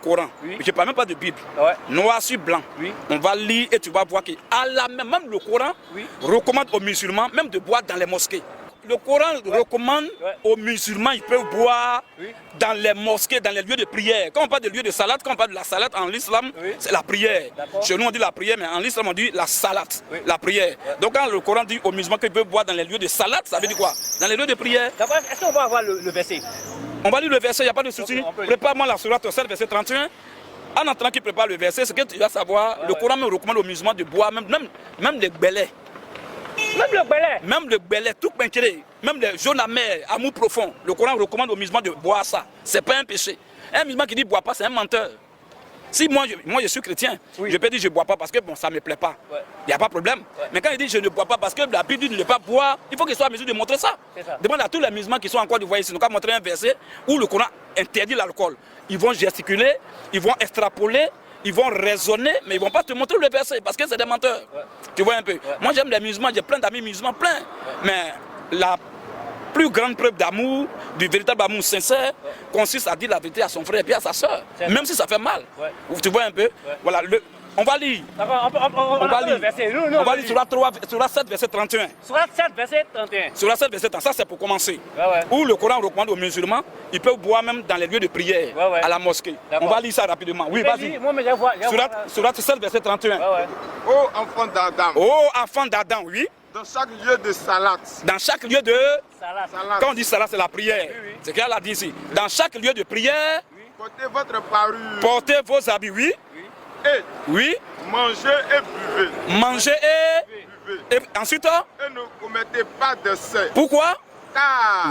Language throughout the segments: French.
Coran, je ne parle même pas de Bible, noir sur blanc, on va lire et tu vas voir que Allah, même le Coran recommande aux musulmans même de boire dans les mosquées. Le Coran recommande aux musulmans, ils peuvent boire dans les mosquées, dans les lieux de prière. Quand on parle de lieux de salade, quand on parle de la salade en islam, c'est la prière. Chez nous on dit la prière, mais en islam on dit la salade, la prière. Donc quand le Coran dit aux musulmans qu'ils peuvent boire dans les lieux de salade, ça veut dire quoi? Dans les lieux de prière. Est-ce qu'on va avoir le verset? On va lire le verset, il n'y a pas de souci. Prépare-moi la sourate 7, verset 31. En entendant qu'il prépare le verset, c'est que tu vas savoir, le Coran me recommande aux musulmans de boire même les belets. Même le belais. Même le belais, tout pinquéré, même les jaunes amers, amour profond. Le Coran recommande aux musulmans de boire ça. Ce n'est pas un péché. Un musulman qui dit bois pas, c'est un menteur. Si moi je suis chrétien, je peux dire je ne bois pas parce que bon, ça ne me plaît pas. Il n'y a pas de problème. Mais quand il dit je ne bois pas parce que la Bible dit de ne pas boire, il faut qu'il soit en mesure de montrer ça. Demande à tous les musulmans qui sont en Côte d'Ivoire ici, nous avons montré un verset où le Coran interdit l'alcool. Ils vont gesticuler, ils vont extrapoler, ils vont raisonner, mais ils ne vont pas te montrer le verset parce que c'est des menteurs. Tu vois un peu. Moi j'aime les musulmans, j'ai plein d'amis musulmans, plein. Mais la plus grande preuve d'amour, du véritable amour sincère, consiste à dire la vérité à son frère et puis à sa soeur, même si ça fait mal. Tu vois un peu. Voilà, on va lire. On va lire. On va lire sur la 7, verset 31. Sur la 7, verset 31. Sur la 7, verset 31, ça c'est pour commencer. Où le Coran recommande aux musulmans, ils peuvent boire même dans les lieux de prière, à la mosquée. On va lire ça rapidement. Oui, vas-y. Sur la 7, verset 31. Ô enfant d'Adam. Ô enfant d'Adam, oui. Dans chaque lieu de salade. Dans chaque lieu de salade. Quand on dit salade, c'est la prière. C'est qu'elle a dit ici. Dans chaque lieu de prière, portez votre parure. Portez vos habits, oui. Et mangez et buvez. Mangez et ensuite et ne commettez pas d'excès. Pourquoi? Car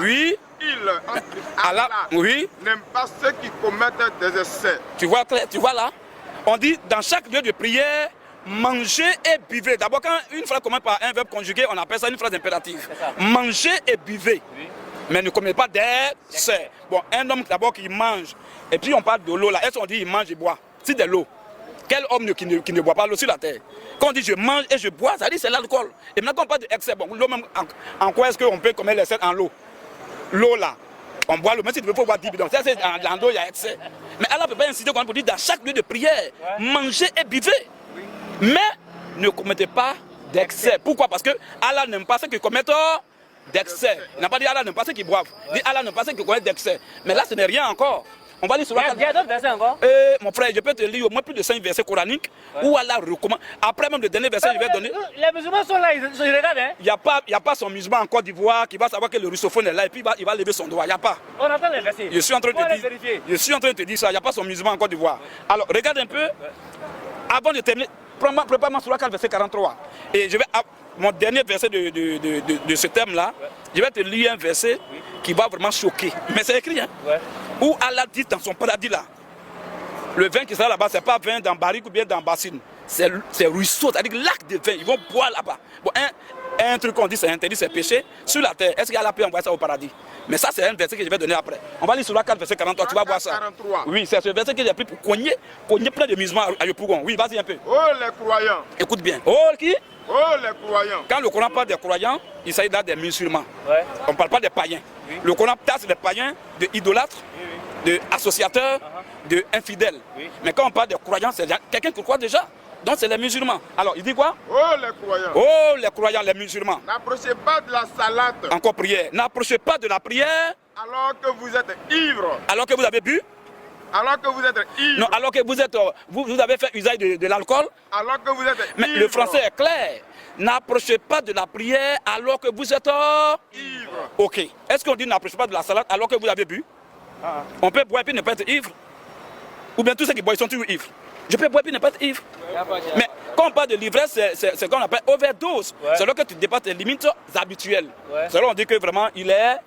Allah n'aime pas ceux qui commettent des excès. Tu vois là? On dit dans chaque lieu de prière, mangez et buvez. D'abord, quand une phrase commence par un verbe conjugué, on appelle ça une phrase impérative. Mangez et buvez. Mais ne commettez pas d'excès. Bon, un homme d'abord qui mange, et puis on parle de l'eau là. Est-ce qu'on dit il mange et boit? C'est de l'eau. Quel homme qui ne boit pas l'eau sur la terre? Quand on dit je mange et je bois, ça dit c'est l'alcool. Et maintenant quand on parle d'excès, bon, l'eau même, en quoi est-ce qu'on peut commettre l'excès en l'eau? L'eau là, on boit l'eau, même si tu ne veux pas boire 10 bidons. Ça c'est dans l'eau, il y a excès. Mais Allah ne peut pas inciter qu'on peut dire dans chaque lieu de prière, mangez et buvez. Mais ne commettez pas d'excès. Pourquoi? Parce que Allah n'aime pas ceux qui commettent d'excès. Il n'a pas dit Allah n'aime pas ceux qui boivent. Il dit Allah n'aime pas ceux qui commettent d'excès. Mais là, ce n'est rien encore. On va lire sur la... Il y a d'autres versets encore. Mon frère, je peux te lire au moins plus de 5 versets coraniques où Allah recommande. Après même le dernier verset, je vais donner. Les musulmans sont là, ils regardent. Hein? Il n'y a pas son musulman en Côte d'Ivoire qui va savoir que le russophone est là et puis il va lever son doigt. Il n'y a pas. On entend les versets. Je suis en train de te dire ça. Il n'y a pas son musulman en Côte d'Ivoire. Alors, regarde un peu. Avant de terminer, prépare-moi sur la 4, verset 43. Et je vais. Mon dernier verset de ce thème-là, je vais te lire un verset qui va vraiment choquer. Mais c'est écrit, hein? Où Allah dit dans son paradis là, le vin qui sera là-bas, ce n'est pas vin dans barrique ou bien dans bassine. C'est ruisseau, c'est-à-dire lac de vin. Ils vont boire là-bas. Bon, un truc qu'on dit c'est interdit, c'est péché sur la terre. Est-ce qu'Allah peut envoyer ça au paradis? Mais ça, c'est un verset que je vais donner après. On va lire sur la 4, verset 43, tu vas voir ça. 43. Oui, c'est ce verset que j'ai pris pour cogner plein de musulmans à Yopougon. Oui, vas-y un peu. Oh les croyants. Écoute bien. Oh qui? Oh les croyants. Quand le Coran parle des croyants, il s'agit là des musulmans. On ne parle pas des païens. Le Coran tasse les païens de idolâtres, de associateurs, de infidèles. Mais quand on parle des croyants, c'est quelqu'un qui croit déjà. Donc c'est les musulmans. Alors il dit quoi? Oh les croyants. Oh les croyants, les musulmans. N'approchez pas de la salade. Encore prière. N'approchez pas de la prière. Alors que vous êtes ivre. Alors que vous avez bu. Alors que vous êtes ivre. Non, alors que vous avez fait usage de l'alcool. Alors que vous êtes ivre. Mais le français est clair. N'approchez pas de la prière alors que vous êtes ivre. Ok. Est-ce qu'on dit n'approchez pas de la salade alors que vous avez bu? On peut boire et puis ne pas être ivre. Ou bien tous ceux qui boivent sont toujours ivres. Je peux boire et puis ne pas être ivre. Mais quand on parle de l'ivresse, c'est ce qu'on appelle overdose. C'est là que tu dépasses tes limites habituelles. C'est là on dit que vraiment il est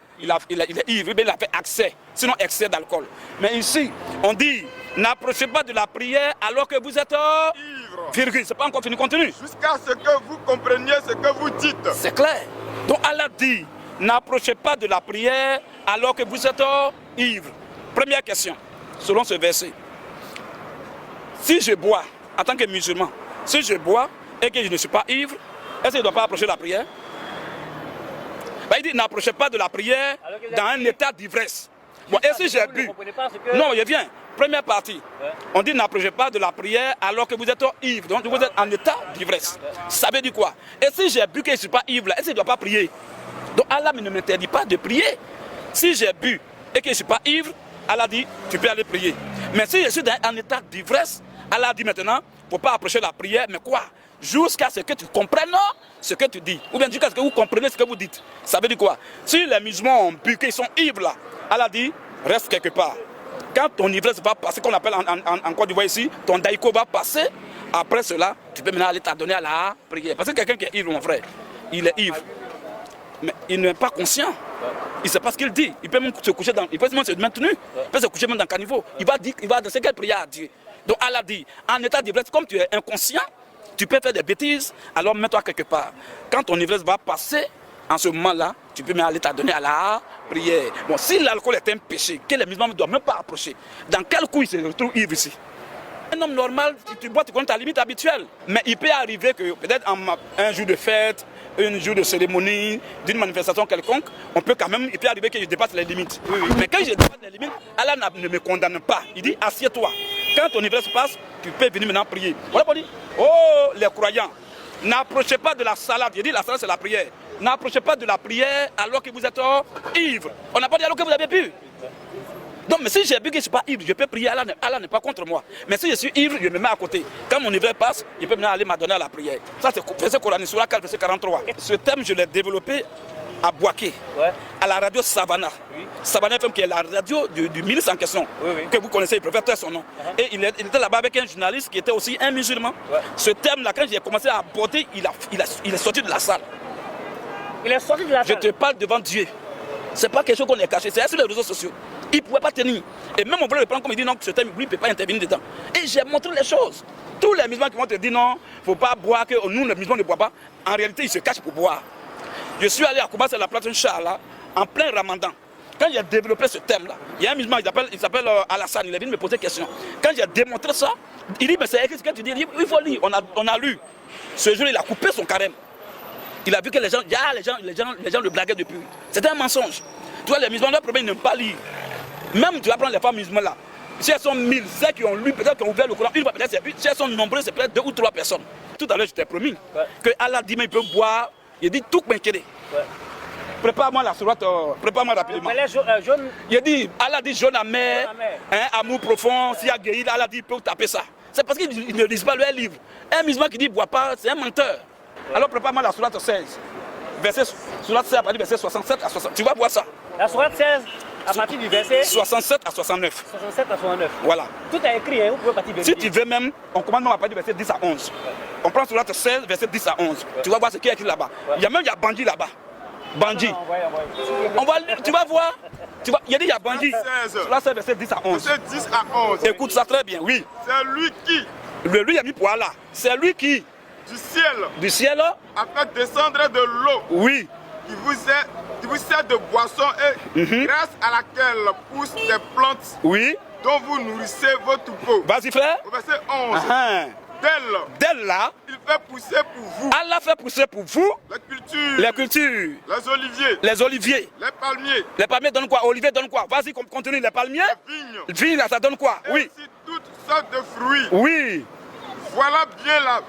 ivre, mais il a fait accès, sinon excès d'alcool. Mais ici, on dit n'approchez pas de la prière alors que vous êtes ivre. Virgule, c'est pas encore fini, continue. Jusqu'à ce que vous compreniez ce que vous dites. C'est clair. Donc Allah dit n'approchez pas de la prière alors que vous êtes ivre. Première question, selon ce verset. Si je bois, en tant que musulman, si je bois et que je ne suis pas ivre, est-ce que je ne dois pas approcher la prière? Il dit n'approchez pas de la prière dans un état d'ivresse. Bon, et si j'ai bu? Non, je viens. première partie, on dit n'approchez pas de la prière alors que vous êtes ivre. Donc vous êtes en état d'ivresse. Ça veut dire quoi? Et si j'ai bu que je ne suis pas ivre, est-ce que je ne dois pas prier? Donc Allah ne m'interdit pas de prier. Si j'ai bu et que je ne suis pas ivre, Allah dit tu peux aller prier. Mais si je suis en état d'ivresse, Allah dit maintenant, il ne faut pas approcher la prière, mais quoi? Jusqu'à ce que tu comprennes ce que tu dis. Ou bien jusqu'à ce que vous compreniez ce que vous dites. Ça veut dire quoi? Si les musulmans ont bu, qu'ils sont ivres là, Allah dit, reste quelque part. Quand ton ivresse va passer, qu'on appelle en Côte d'Ivoire ici, ton daïko va passer, après cela, tu peux maintenant aller t'adonner à la prière. Parce que quelqu'un qui est ivre, mon frère, il est ivre. Mais il n'est pas conscient. Il ne sait pas ce qu'il dit. Il peut même se coucher dans. Il peut même se maintenir. Il peut se coucher même dans le caniveau. Il va danser quelle prière à Dieu. Donc Allah dit, en état d'ivresse, comme tu es inconscient, tu peux faire des bêtises, alors mets-toi quelque part. Quand ton ivresse va passer, en ce moment-là, tu peux même aller t'adonner à la prière. Bon, si l'alcool est un péché, que les musulmans ne doivent même pas approcher, dans quel coup il se retrouve ivre ici? Un homme normal, si tu bois, tu connais ta limite habituelle. Mais il peut arriver que peut-être un jour de fête, un jour de cérémonie, d'une manifestation quelconque, il peut arriver que je dépasse les limites. Mais quand je dépasse les limites, Allah ne me condamne pas. Il dit, assieds-toi. Quand ton ivresse passe, tu peux venir maintenant prier. Voilà pour dire, oh les croyants, n'approchez pas de la salade. Il dit, la salade c'est la prière. N'approchez pas de la prière alors que vous êtes ivre. On n'a pas dit alors que vous avez bu. Donc, mais si j'ai bu que je ne suis pas ivre, je peux prier, Allah n'est pas contre moi. Mais si je suis ivre, je me mets à côté. Quand mon ivresse passe, il peut maintenant aller m'adonner à la prière. Ça, c'est verset Coranique, Surah 4, verset 43. Ce thème, je l'ai développé à Boaké, à la radio Savannah. Savannah FM, qui est la radio du ministre en question, que vous connaissez, il préfère taire son nom. Et il était là-bas avec un journaliste qui était aussi un musulman. Ce thème-là, quand j'ai commencé à aborder, il est sorti de la salle. Il est sorti de la salle. Je te parle devant Dieu. Ce n'est pas quelque chose qu'on est caché, c'est sur les réseaux sociaux. Il ne pouvait pas tenir. Et même on voulait le prendre comme il dit non, ce thème, lui, il ne peut pas intervenir dedans. Et j'ai montré les choses. Tous les musulmans qui vont te dire non, il ne faut pas boire, que nous, les musulmans ne boivent pas. En réalité, ils se cachent pour boire. Je suis allé à Kouba, c'est la place Inch'Allah, en plein Ramadan. Quand j'ai développé ce thème-là, il y a un musulman, il s'appelle Alassane, il est venu me poser des questions. Quand j'ai démontré ça, il dit, mais c'est écrit ce que tu dis, il faut lire, on a lu. Ce jour, il a coupé son carême. Il a vu que les gens le blaguaient depuis. C'était un mensonge. Tu vois, les musulmans, leur problème, ils n'aiment pas lire. Même tu vas prendre les femmes musulmanes là. Si elles sont 1000, celles qui ont lu, peut-être qui ont ouvert le Coran, une fois peut-être c'est 8. Si elles sont nombreuses, c'est peut-être 2 ou 3 personnes. Tout à l'heure, je t'ai promis que Allah dit, mais il peut boire. Il dit tout m'inquiéter. Prépare-moi la sourate, prépare-moi rapidement. Il dit, Allah dit jaune amer, amour profond, s'il y a guéri, Allah dit, il peut taper ça. C'est parce qu'ils ne lisent pas leur livre. Un musulman qui dit, bois pas, c'est un menteur. Alors prépare-moi la sourate 16. Sourate 16 à partir du verset 67 à 60. Tu vas voir ça. La sourate 16 à partir du verset 67 à 69. 67 à 69. Voilà. Tout est écrit, hein, vous pouvez partir vérifier. Si tu veux même, on commence même à partir du verset 10 à 11. On prend sourate 16, verset 10 à 11. Tu vas voir ce qui est écrit là-bas. Il y a Bandit là-bas. Bandit. Tu vas voir. Il y a dit il y a Bandit. Sourate 16, verset 10 à 11. Verset 10 à 11. Écoute ça très bien, oui. C'est lui qui, Lui, il a mis pour Allah. C'est lui qui, du ciel, a fait descendre de l'eau. Oui. Qui vous sert de boisson et grâce à laquelle poussent des plantes dont vous nourrissez vos troupeaux. Vas-y frère. Au verset 11. D'elle là, il fait pousser pour vous. Allah fait pousser pour vous Les cultures. Les oliviers. Les palmiers donnent quoi? Olivier donne quoi? Vas-y, continue. Les palmiers. Les vignes. Vignes, ça donne quoi? Et oui. aussi toutes sortes de fruits. Oui. Voilà bien là.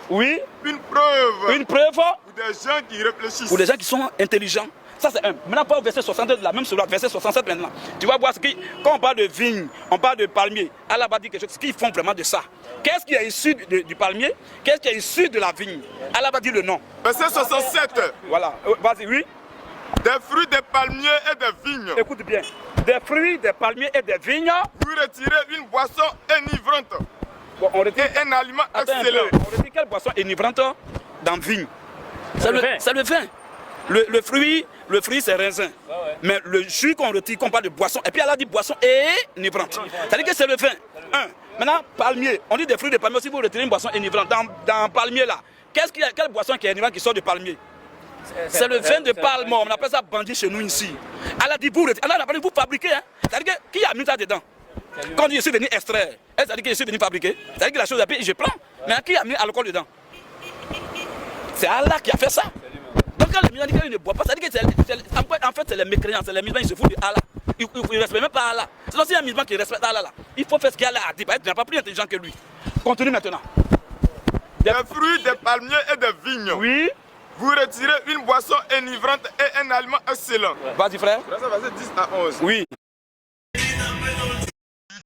Oui. Une preuve. Pour des gens qui réfléchissent. Pour des gens qui sont intelligents. Ça c'est un. Maintenant, pas au verset 62 de la même sourate, verset 67 maintenant. Tu vas voir quand on parle de vigne, on parle de palmier. Allah va dire quelque chose. Qu'ils font vraiment de ça. Qu'est-ce qui est issu du palmier? Qu'est-ce qui est issu de la vigne? Allah va dire le nom. Verset 67. Voilà. Vas-y, oui. Des fruits des palmiers et des vignes. Écoute bien. Des fruits, des palmiers et des vignes. Vous retirez une boisson enivrante. Bon, on retire un aliment excellent. On retire quelle boisson enivrante dans vigne? C'est le vin. Le fruit c'est raisin. Mais le jus qu'on retire, qu'on parle de boisson, et puis elle a dit boisson enivrante. C'est-à-dire que c'est le vin. Maintenant, palmier, on dit des fruits de palmier, si vous retirez une boisson enivrante, dans palmier là, quelle boisson qui est enivrante qui sort de palmier? C'est le vin de palme, on appelle ça bandit chez nous ici. Elle a dit vous fabriquez. Hein? C'est-à-dire que qui a mis ça dedans? Quand je suis venu extraire, c'est-à-dire que je suis venu fabriquer, c'est-à-dire que la chose a pris, je prends. Mais qui a mis l'alcool dedans? C'est Allah qui a fait ça. Donc quand les musulmans disent qu'ils ne boivent pas, c'est-à-dire que en fait c'est les mécréants, c'est les musulmans, ils se foutent de Allah. il ne respecte même pas Allah. Sinon, s'il y a un musulman qui respecte Allah, là, il faut faire ce qu'Allah a dit. Il n'est pas plus intelligent que lui. Continue maintenant. Des fruits, des palmiers et des vignes. Oui. Vous retirez une boisson enivrante et un aliment excellent. Vas-y, frère. Verset 10 à 11. Oui.